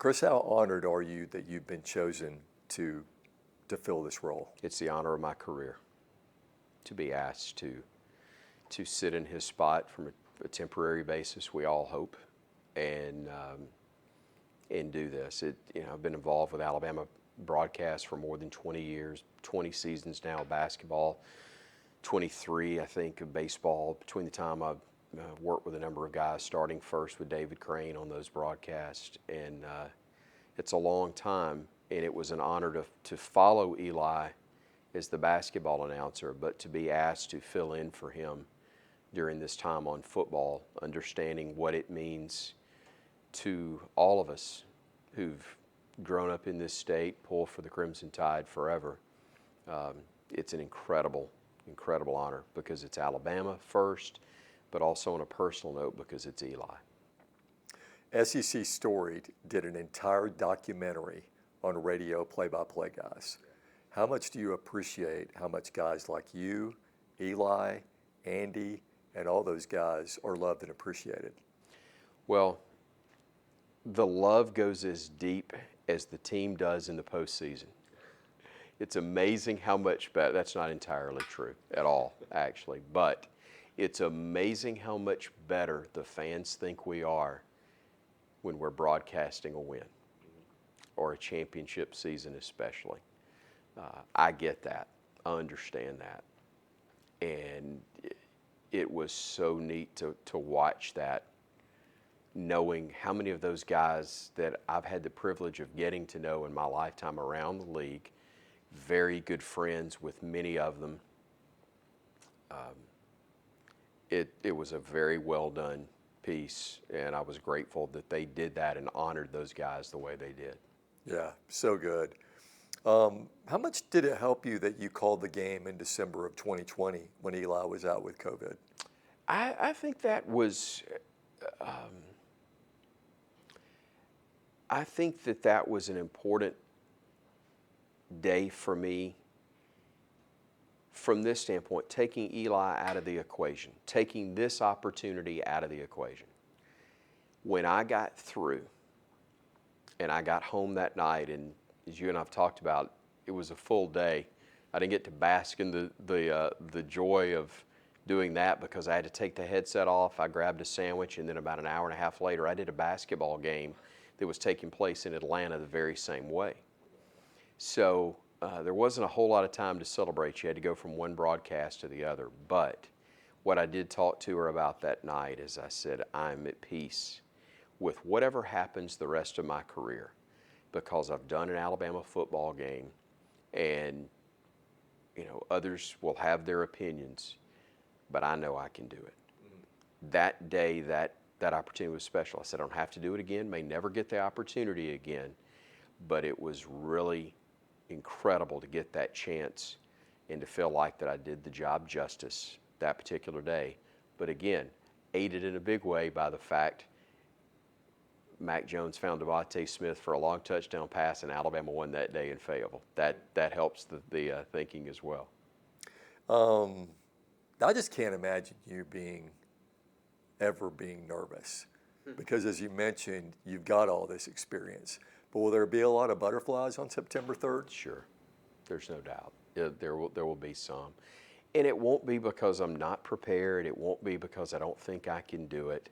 Chris, how honored are you that you've been chosen to fill this role? It's the honor of my career to be asked to sit in his spot from a temporary basis, we all hope, and do this. I've been involved with Alabama broadcast for more than 20 years, 20 seasons now of basketball, 23, I think, of baseball. Between the time I've worked with a number of guys, starting first with David Crane on those broadcasts, and it's a long time, and it was an honor to follow Eli as the basketball announcer, but to be asked to fill in for him during this time on football, understanding what it means to all of us who've grown up in this state, pull for the Crimson Tide forever. It's an incredible honor because it's Alabama first, but also on a personal note because it's Eli. SEC Storied did an entire documentary on radio play-by-play guys. How much do you appreciate how much guys like you, Eli, Andy, and all those guys are loved and appreciated? Well, the love goes as deep as the team does in the postseason. It's amazing how much better. That's not entirely true at all, actually, but it's amazing how much better the fans think we are when we're broadcasting a win or a championship season especially. I get that. I understand that. And it was so neat to watch that, knowing how many of those guys that I've had the privilege of getting to know in my lifetime around the league, very good friends with many of them. It was a very well done piece, and I was grateful that they did that and honored those guys the way they did. Yeah, so good. How much did it help you that you called the game in December of 2020 when Eli was out with COVID? I think that was, I think that was an important day for me from this standpoint, taking Eli out of the equation, taking this opportunity out of the equation. When I got through and I got home that night, and as you and I've talked about, it was a full day. I didn't get to bask in the joy of doing that because I had to take the headset off. I grabbed a sandwich, and then about an hour and a half later, I did a basketball game that was taking place in Atlanta the very same way. So there wasn't a whole lot of time to celebrate. You had to go from one broadcast to the other. But what I did talk to her about that night is I said, I'm at peace with whatever happens the rest of my career because I've done an Alabama football game, and others will have their opinions, but I know I can do it. Mm-hmm. That day, that opportunity was special. I said, I don't have to do it again, may never get the opportunity again, but it was really incredible to get that chance and to feel like that I did the job justice that particular day. But again, aided in a big way by the fact Mac Jones found Devontae Smith for a long touchdown pass, and Alabama won that day in Fayetteville. That helps the thinking as well. I just can't imagine you ever being nervous because, as you mentioned, you've got all this experience. But will there be a lot of butterflies on September 3rd? Sure. There's no doubt. There will be some. And it won't be because I'm not prepared. It won't be because I don't think I can do it.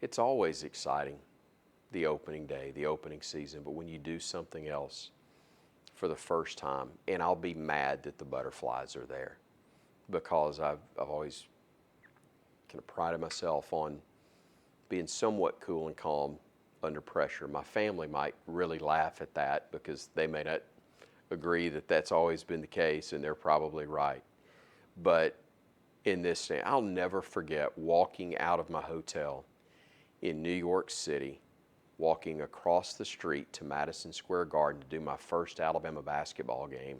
It's always exciting, the opening day, the opening season. But when you do something else for the first time, and I'll be mad that the butterflies are there because I've always kind of prided myself on being somewhat cool and calm under pressure. My family might really laugh at that because they may not agree that that's always been the case, and they're probably right. But in this thing, I'll never forget walking out of my hotel in New York City, walking across the street to Madison Square Garden to do my first Alabama basketball game,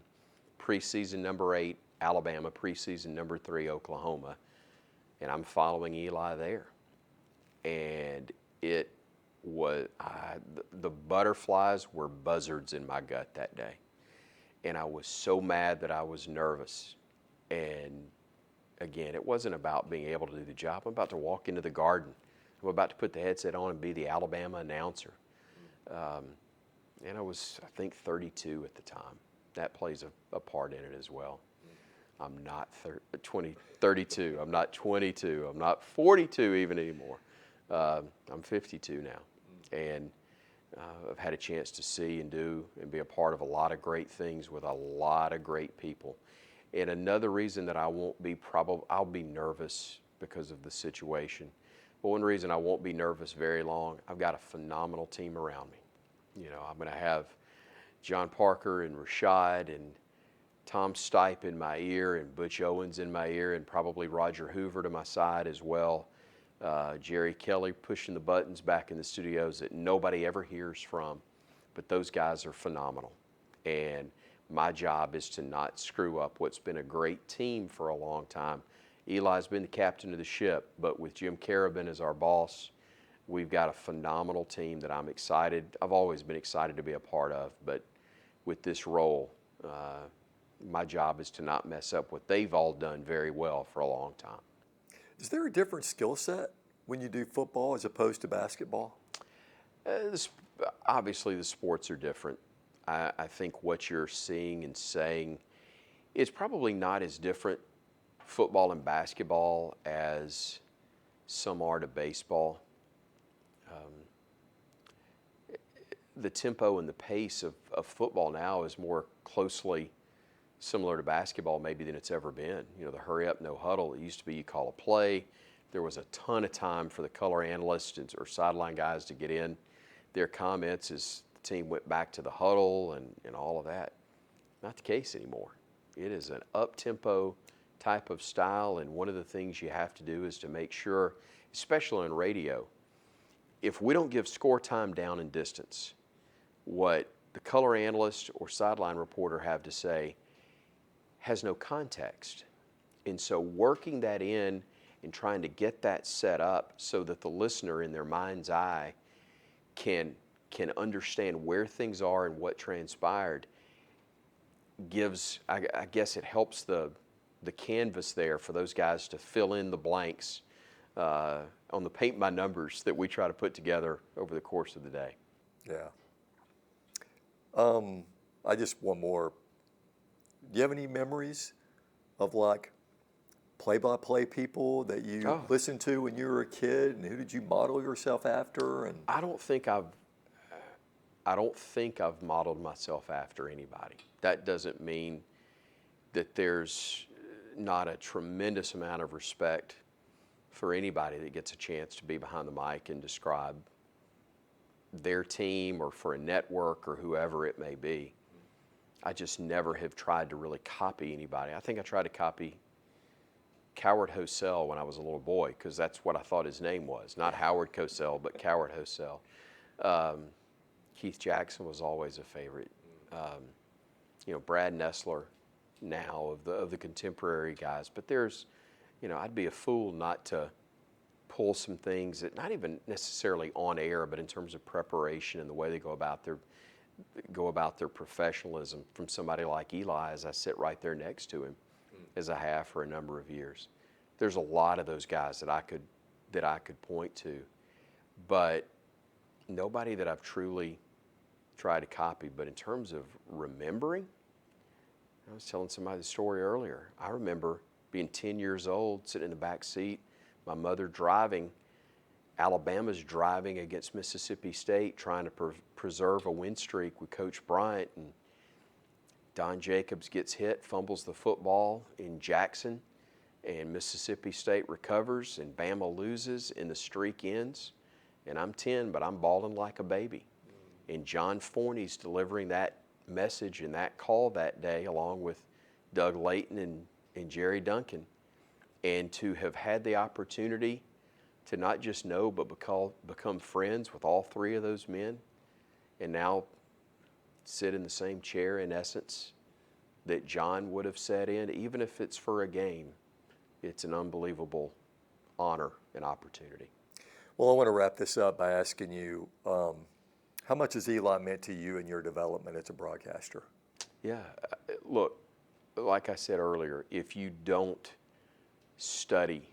preseason number 8, Alabama, preseason number 3, Oklahoma, and I'm following Eli there. And it was, the butterflies were buzzards in my gut that day. And I was so mad that I was nervous. And again, it wasn't about being able to do the job. I'm about to walk into the garden. I'm about to put the headset on and be the Alabama announcer. And I was, I think, 32 at the time. That plays a part in it as well. I'm not 32. I'm not 22. I'm not 42 even anymore. I'm 52 now. And I've had a chance to see and do and be a part of a lot of great things with a lot of great people. And another reason that I won't be I'll be nervous because of the situation. But one reason I won't be nervous very long, I've got a phenomenal team around me. You know, I'm going to have John Parker and Rashad and Tom Stipe in my ear and Butch Owens in my ear and probably Roger Hoover to my side as well. Jerry Kelly pushing the buttons back in the studios that nobody ever hears from. But those guys are phenomenal. And my job is to not screw up what's been a great team for a long time. Eli's been the captain of the ship, but with Jim Carabin as our boss, we've got a phenomenal team that I'm excited. I've always been excited to be a part of, but with this role, my job is to not mess up what they've all done very well for a long time. Is there a different skill set when you do football as opposed to basketball? Obviously, the sports are different. I think what you're seeing and saying is probably not as different football and basketball as some are to baseball. The tempo and the pace of football now is more closely similar to basketball maybe than it's ever been. You know, the hurry up, no huddle. It used to be you call a play. There was a ton of time for the color analysts or sideline guys to get in their comments as the team went back to the huddle and all of that. Not the case anymore. It is an up-tempo type of style, and one of the things you have to do is to make sure, especially on radio, if we don't give score time down and distance, what the color analyst or sideline reporter have to say has no context. And so working that in and trying to get that set up so that the listener in their mind's eye can understand where things are and what transpired gives, I guess it helps the canvas there for those guys to fill in the blanks on the paint by numbers that we try to put together over the course of the day. Yeah. I just one more. Do you have any memories of like play-by-play people that you listened to when you were a kid, and who did you model yourself after? And I don't think I've modeled myself after anybody. That doesn't mean that there's not a tremendous amount of respect for anybody that gets a chance to be behind the mic and describe their team or for a network or whoever it may be. I just never have tried to really copy anybody. I think I tried to copy Coward Hosell when I was a little boy, because that's what I thought his name was. Not Howard Cosell, but Coward Hosell. Keith Jackson was always a favorite. Brad Nessler now of the contemporary guys. But there's, I'd be a fool not to pull some things that not even necessarily on air, but in terms of preparation and the way they go about their professionalism from somebody like Eli, as I sit right there next to him, as I have for a number of years. There's a lot of those guys that I could point to, but nobody that I've truly tried to copy. But in terms of remembering, I was telling somebody the story earlier. I remember being 10 years old, sitting in the back seat, my mother driving. Alabama's driving against Mississippi State, trying to preserve a win streak with Coach Bryant, and Don Jacobs gets hit, fumbles the football in Jackson, and Mississippi State recovers, and Bama loses, and the streak ends. And I'm 10, but I'm bawling like a baby. And John Forney's delivering that message and that call that day, along with Doug Layton and Jerry Duncan. And to have had the opportunity to not just know, but become friends with all three of those men, and now sit in the same chair, in essence, that John would have sat in, even if it's for a game, it's an unbelievable honor and opportunity. Well, I want to wrap this up by asking you, how much has Eli meant to you in your development as a broadcaster? Yeah, look, like I said earlier, if you don't study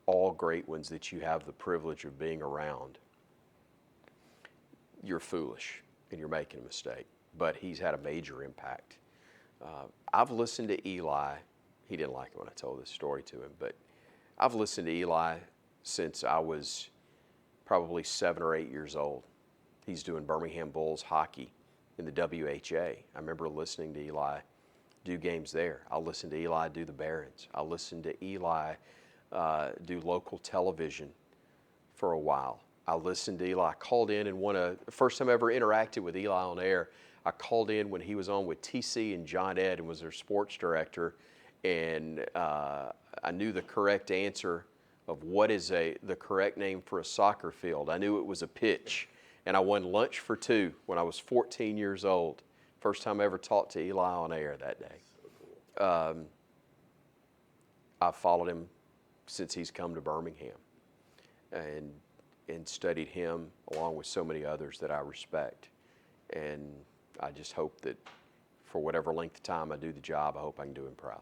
all great ones that you have the privilege of being around, you're foolish and you're making a mistake. But he's had a major impact. I've listened to Eli. He didn't like it when I told this story to him, but I've listened to Eli since I was probably 7 or 8 years old. He's doing Birmingham Bulls hockey in the WHA. I remember listening to Eli do games there. I'll listen to Eli do the Barons. I'll listen to Eli do local television for a while. I listened to Eli. I called in and the first time I ever interacted with Eli on air, I called in when he was on with TC and John Ed and was their sports director, and I knew the correct answer of what is the correct name for a soccer field. I knew it was a pitch, and I won lunch for 2 when I was 14 years old. First time I ever talked to Eli on air that day. I've followed him since he's come to Birmingham, and studied him along with so many others that I respect. And I just hope that for whatever length of time I do the job, I hope I can do him proud.